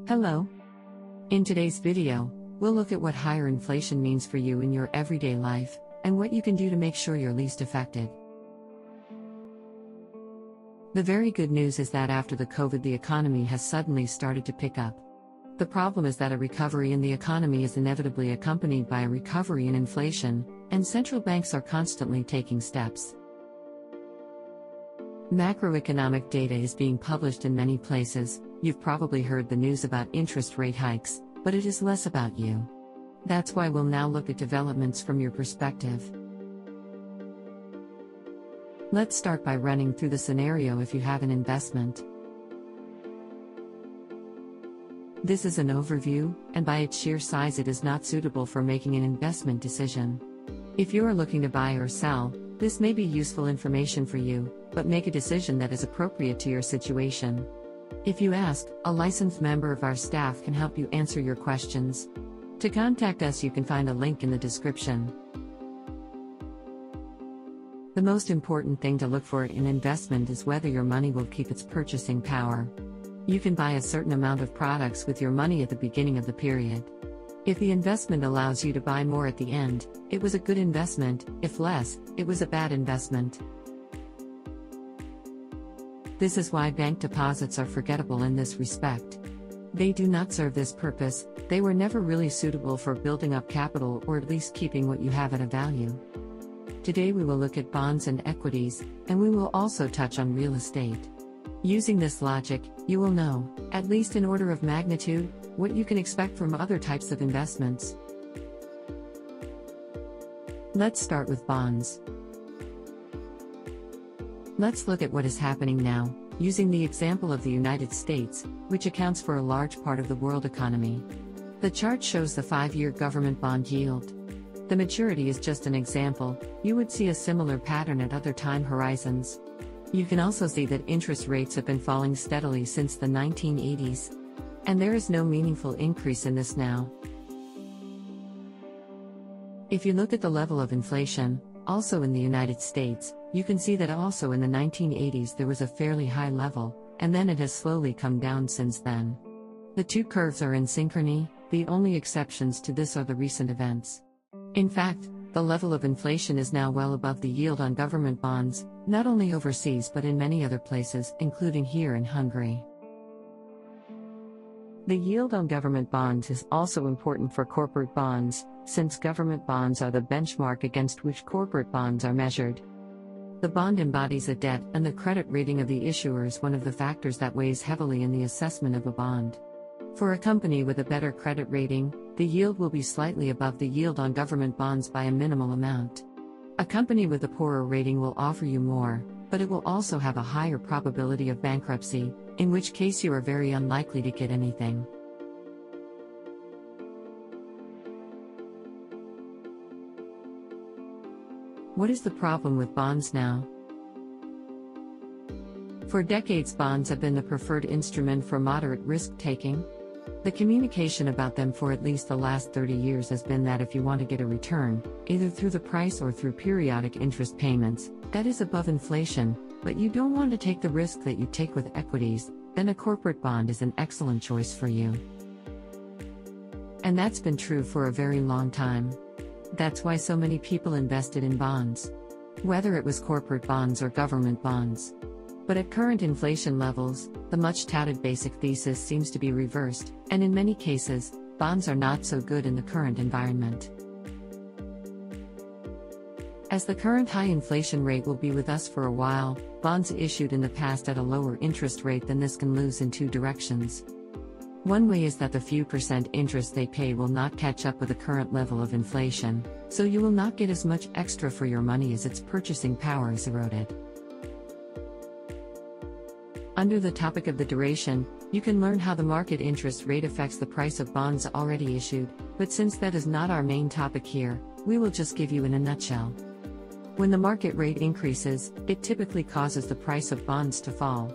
Hello. In today's video, we'll look at what higher inflation means for you in your everyday life, and what you can do to make sure you're least affected. The very good news is that after the COVID, the economy has suddenly started to pick up. The problem is that a recovery in the economy is inevitably accompanied by a recovery in inflation, and central banks are constantly taking steps. Macroeconomic data is being published in many places. You've probably heard the news about interest rate hikes, but it is less about you. That's why we'll now look at developments from your perspective. Let's start by running through the scenario if you have an investment. This is an overview, and by its sheer size it is not suitable for making an investment decision. If you are looking to buy or sell, this may be useful information for you, but make a decision that is appropriate to your situation. If you ask, a licensed member of our staff can help you answer your questions. To contact us, you can find a link in the description. The most important thing to look for in investment is whether your money will keep its purchasing power. You can buy a certain amount of products with your money at the beginning of the period. If the investment allows you to buy more at the end, it was a good investment. If less, it was a bad investment. This is why bank deposits are forgettable in this respect. They do not serve this purpose. They were never really suitable for building up capital, or at least keeping what you have at a value. Today we will look at bonds and equities, and we will also touch on real estate. Using this logic, you will know, at least in order of magnitude, what you can expect from other types of investments. Let's start with bonds. Let's look at what is happening now, using the example of the United States, which accounts for a large part of the world economy. The chart shows the 5-year government bond yield. The maturity is just an example. You would see a similar pattern at other time horizons. You can also see that interest rates have been falling steadily since the 1980s. And there is no meaningful increase in this now. If you look at the level of inflation, also in the United States, you can see that also in the 1980s there was a fairly high level, and then it has slowly come down since then. The two curves are in synchrony. The only exceptions to this are the recent events. In fact, the level of inflation is now well above the yield on government bonds, not only overseas but in many other places, including here in Hungary. The yield on government bonds is also important for corporate bonds, since government bonds are the benchmark against which corporate bonds are measured. The bond embodies a debt, and the credit rating of the issuer is one of the factors that weighs heavily in the assessment of a bond. For a company with a better credit rating, the yield will be slightly above the yield on government bonds by a minimal amount. A company with a poorer rating will offer you more, but it will also have a higher probability of bankruptcy, in which case you are very unlikely to get anything. What is the problem with bonds now? For decades, bonds have been the preferred instrument for moderate risk-taking. The communication about them for at least the last 30 years has been that if you want to get a return, either through the price or through periodic interest payments, that is above inflation, but you don't want to take the risk that you take with equities, then a corporate bond is an excellent choice for you. And that's been true for a very long time. That's why so many people invested in bonds. Whether it was corporate bonds or government bonds. But at current inflation levels, the much-touted basic thesis seems to be reversed, and in many cases, bonds are not so good in the current environment. As the current high inflation rate will be with us for a while, bonds issued in the past at a lower interest rate than this can lose in two directions. One way is that the few percent interest they pay will not catch up with the current level of inflation, so you will not get as much extra for your money as its purchasing power is eroded. Under the topic of the duration, you can learn how the market interest rate affects the price of bonds already issued, but since that is not our main topic here, we will just give you in a nutshell. When the market rate increases, it typically causes the price of bonds to fall.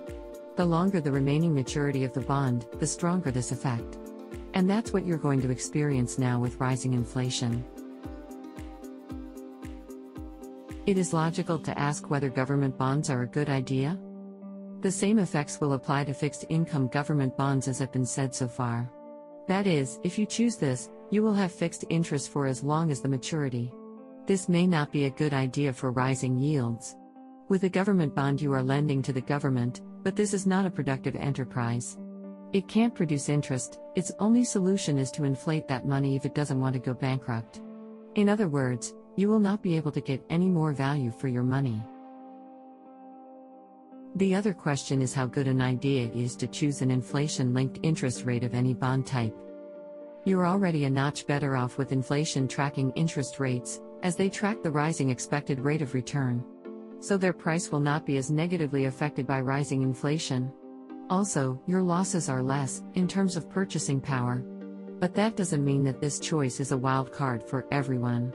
The longer the remaining maturity of the bond, the stronger this effect. And that's what you're going to experience now with rising inflation. It is logical to ask whether government bonds are a good idea. The same effects will apply to fixed income government bonds as have been said so far. That is, if you choose this, you will have fixed interest for as long as the maturity. This may not be a good idea for rising yields. With a government bond, you are lending to the government, but this is not a productive enterprise. It can't produce interest. Its only solution is to inflate that money if it doesn't want to go bankrupt. In other words, you will not be able to get any more value for your money. The other question is how good an idea it is to choose an inflation-linked interest rate of any bond type. You're already a notch better off with inflation tracking interest rates, as they track the rising expected rate of return. So their price will not be as negatively affected by rising inflation. Also, your losses are less, in terms of purchasing power. But that doesn't mean that this choice is a wild card for everyone.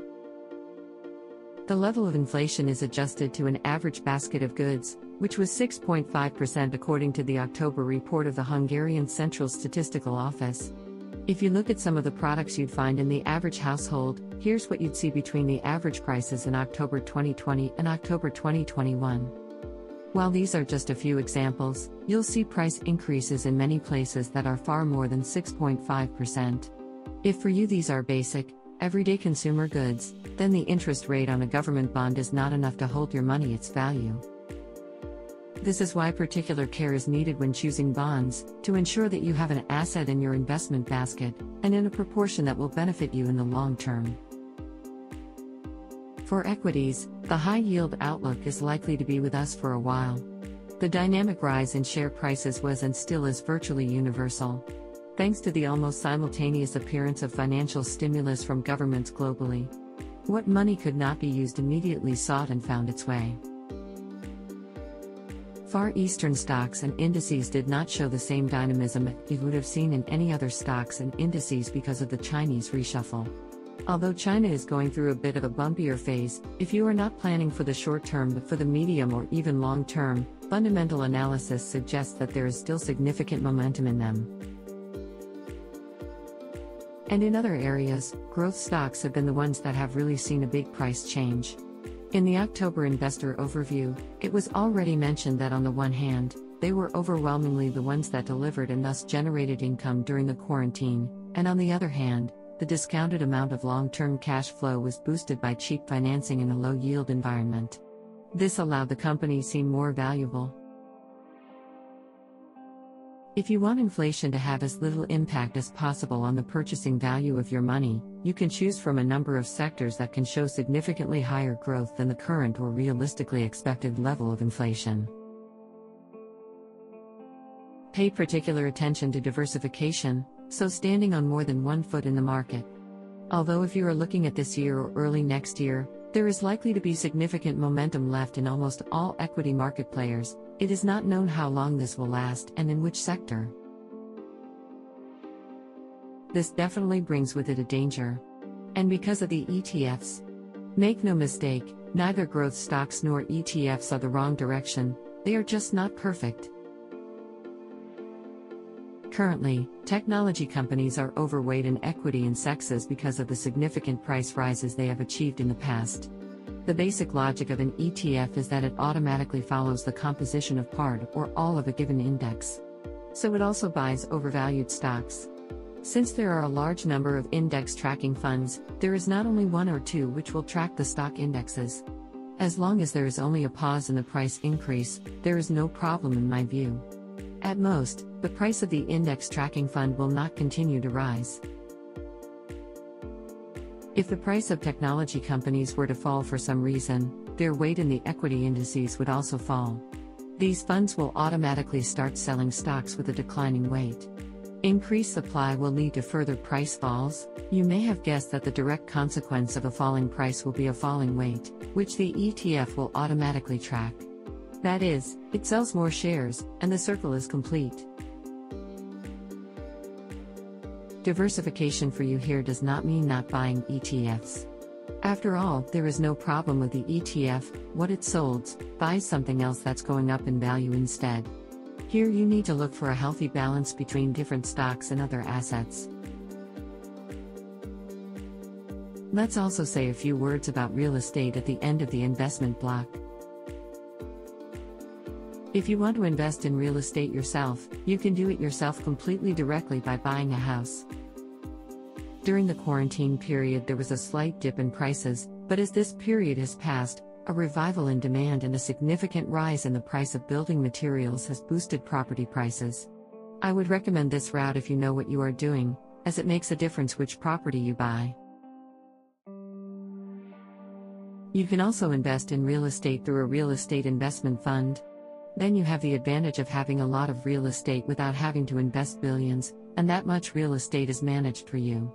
The level of inflation is adjusted to an average basket of goods, which was 6.5% according to the October report of the Hungarian Central Statistical Office. If you look at some of the products you'd find in the average household, here's what you'd see between the average prices in October 2020 and October 2021. While these are just a few examples, you'll see price increases in many places that are far more than 6.5%. If for you these are basic, everyday consumer goods, then the interest rate on a government bond is not enough to hold your money its value. This is why particular care is needed when choosing bonds, to ensure that you have an asset in your investment basket, and in a proportion that will benefit you in the long term. For equities, the high-yield outlook is likely to be with us for a while. The dynamic rise in share prices was and still is virtually universal, thanks to the almost simultaneous appearance of financial stimulus from governments globally. What money could not be used immediately sought and found its way. Far Eastern stocks and indices did not show the same dynamism you would have seen in any other stocks and indices because of the Chinese reshuffle. Although China is going through a bit of a bumpier phase, if you are not planning for the short term but for the medium or even long term, fundamental analysis suggests that there is still significant momentum in them. And in other areas, growth stocks have been the ones that have really seen a big price change. In the October investor overview, it was already mentioned that on the one hand, they were overwhelmingly the ones that delivered and thus generated income during the quarantine, and on the other hand, the discounted amount of long-term cash flow was boosted by cheap financing in a low-yield environment. This allowed the company to seem more valuable. If you want inflation to have as little impact as possible on the purchasing value of your money, you can choose from a number of sectors that can show significantly higher growth than the current or realistically expected level of inflation. Pay particular attention to diversification, so standing on more than one foot in the market. Although if you are looking at this year or early next year, there is likely to be significant momentum left in almost all equity market players, it is not known how long this will last and in which sector. This definitely brings with it a danger. And because of the ETFs. Make no mistake, neither growth stocks nor ETFs are the wrong direction, they are just not perfect. Currently, technology companies are overweight in equity indexes because of the significant price rises they have achieved in the past. The basic logic of an ETF is that it automatically follows the composition of part or all of a given index. So it also buys overvalued stocks. Since there are a large number of index tracking funds, there is not only one or two which will track the stock indexes. As long as there is only a pause in the price increase, there is no problem in my view. At most, the price of the index tracking fund will not continue to rise. If the price of technology companies were to fall for some reason, their weight in the equity indices would also fall. These funds will automatically start selling stocks with a declining weight. Increased supply will lead to further price falls. You may have guessed that the direct consequence of a falling price will be a falling weight, which the ETF will automatically track. That is, it sells more shares, and the circle is complete. Diversification for you here does not mean not buying ETFs. After all, there is no problem with the ETF, what it sold, buy something else that's going up in value instead. Here you need to look for a healthy balance between different stocks and other assets. Let's also say a few words about real estate at the end of the investment block. If you want to invest in real estate yourself, you can do it yourself completely directly by buying a house. During the quarantine period, there was a slight dip in prices, but as this period has passed, a revival in demand and a significant rise in the price of building materials has boosted property prices. I would recommend this route if you know what you are doing, as it makes a difference which property you buy. You can also invest in real estate through a real estate investment fund. Then you have the advantage of having a lot of real estate without having to invest billions, and that much real estate is managed for you.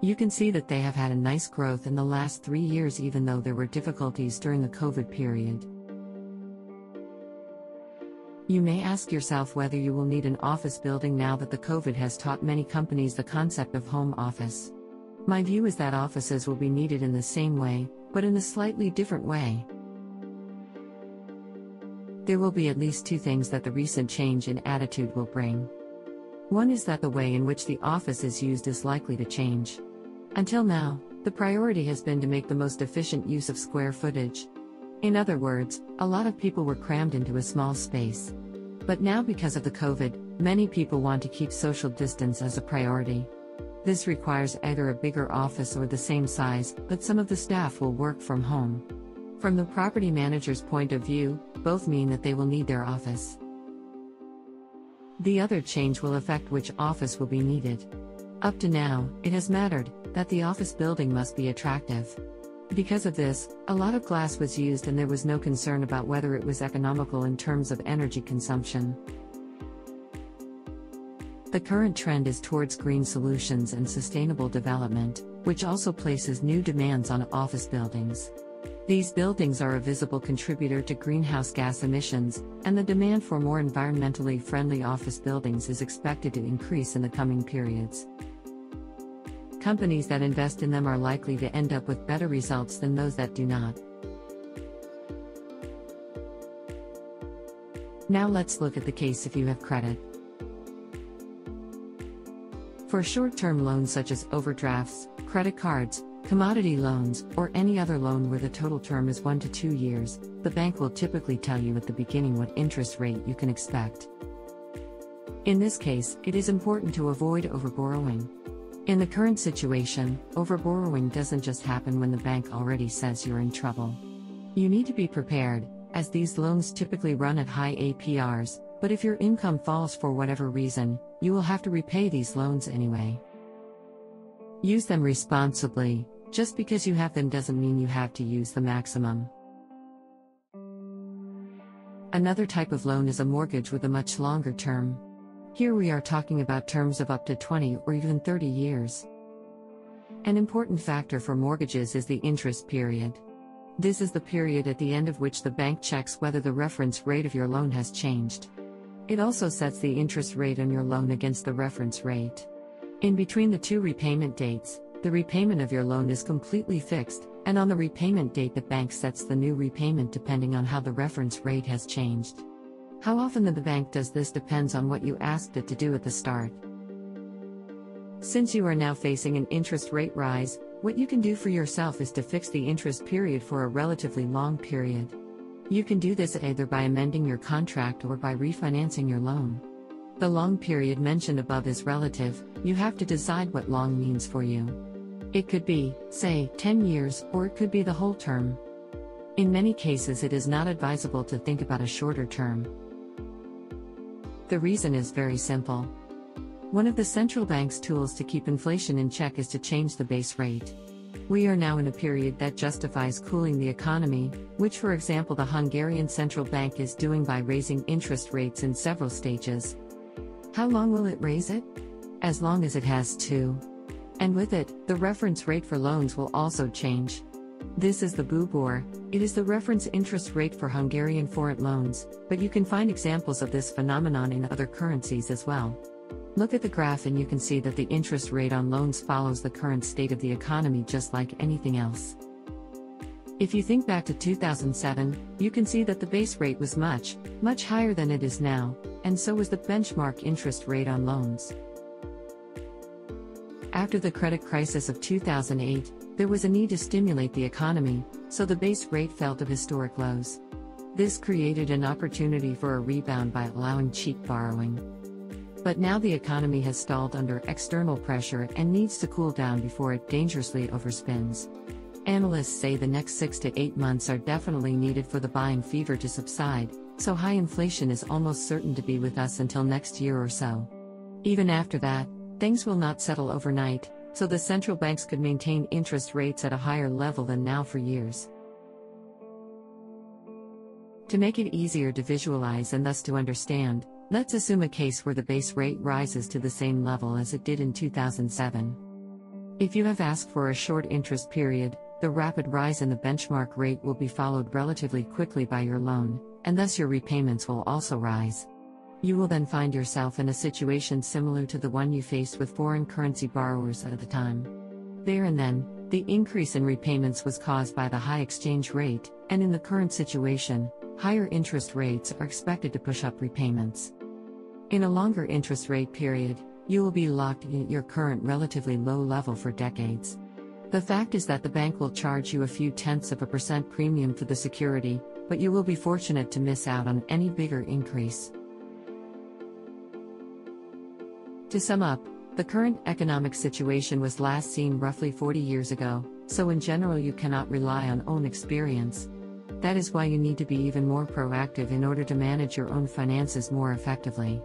You can see that they have had a nice growth in the last 3 years, even though there were difficulties during the COVID period. You may ask yourself whether you will need an office building now that the COVID has taught many companies the concept of home office. My view is that offices will be needed in the same way, but in a slightly different way. There will be at least 2 things that the recent change in attitude will bring. One is that the way in which the office is used is likely to change. Until now, the priority has been to make the most efficient use of square footage. In other words, a lot of people were crammed into a small space. But now, because of the COVID, many people want to keep social distance as a priority. This requires either a bigger office or the same size, but some of the staff will work from home. From the property manager's point of view, both mean that they will need their office. The other change will affect which office will be needed. Up to now, it has mattered that the office building must be attractive. Because of this, a lot of glass was used and there was no concern about whether it was economical in terms of energy consumption. The current trend is towards green solutions and sustainable development, which also places new demands on office buildings. These buildings are a visible contributor to greenhouse gas emissions, and the demand for more environmentally friendly office buildings is expected to increase in the coming periods. Companies that invest in them are likely to end up with better results than those that do not. Now let's look at the case if you have credit. For short-term loans such as overdrafts, credit cards, commodity loans, or any other loan where the total term is 1 to 2 years, the bank will typically tell you at the beginning what interest rate you can expect. In this case, it is important to avoid overborrowing. In the current situation, overborrowing doesn't just happen when the bank already says you're in trouble. You need to be prepared, as these loans typically run at high APRs, but if your income falls for whatever reason, you will have to repay these loans anyway. Use them responsibly. Just because you have them doesn't mean you have to use the maximum. Another type of loan is a mortgage with a much longer term. Here we are talking about terms of up to 20 or even 30 years. An important factor for mortgages is the interest period. This is the period at the end of which the bank checks whether the reference rate of your loan has changed. It also sets the interest rate on your loan against the reference rate. In between the 2 repayment dates, the repayment of your loan is completely fixed, and on the repayment date the bank sets the new repayment depending on how the reference rate has changed. How often the bank does this depends on what you asked it to do at the start. Since you are now facing an interest rate rise, what you can do for yourself is to fix the interest period for a relatively long period. You can do this either by amending your contract or by refinancing your loan. The long period mentioned above is relative. You have to decide what long means for you. It could be, say, 10 years, or it could be the whole term. In many cases, it is not advisable to think about a shorter term. The reason is very simple. One of the central bank's tools to keep inflation in check is to change the base rate. We are now in a period that justifies cooling the economy, which, for example, the Hungarian central bank is doing by raising interest rates in several stages. How long will it raise it? As long as it has to. And with it, the reference rate for loans will also change. This is the BUBOR. It is the reference interest rate for Hungarian foreign loans, but you can find examples of this phenomenon in other currencies as well. Look at the graph and you can see that the interest rate on loans follows the current state of the economy just like anything else. If you think back to 2007, you can see that the base rate was much higher than it is now, and so was the benchmark interest rate on loans. After the credit crisis of 2008, there was a need to stimulate the economy, so the base rate fell to historic lows. This created an opportunity for a rebound by allowing cheap borrowing. But now the economy has stalled under external pressure and needs to cool down before it dangerously overspins. Analysts say the next 6 to 8 months are definitely needed for the buying fever to subside, so high inflation is almost certain to be with us until next year or so. Even after that, things will not settle overnight, so the central banks could maintain interest rates at a higher level than now for years. To make it easier to visualize and thus to understand, let's assume a case where the base rate rises to the same level as it did in 2007. If you have asked for a short interest period, the rapid rise in the benchmark rate will be followed relatively quickly by your loan, and thus your repayments will also rise. You will then find yourself in a situation similar to the one you faced with foreign currency borrowers at the time. There and then, the increase in repayments was caused by the high exchange rate, and in the current situation, higher interest rates are expected to push up repayments. In a longer interest rate period, you will be locked in at your current relatively low level for decades. The fact is that the bank will charge you a few tenths of a % premium for the security, but you will be fortunate to miss out on any bigger increase. To sum up, the current economic situation was last seen roughly 40 years ago, so in general you cannot rely on own experience. That is why you need to be even more proactive in order to manage your own finances more effectively.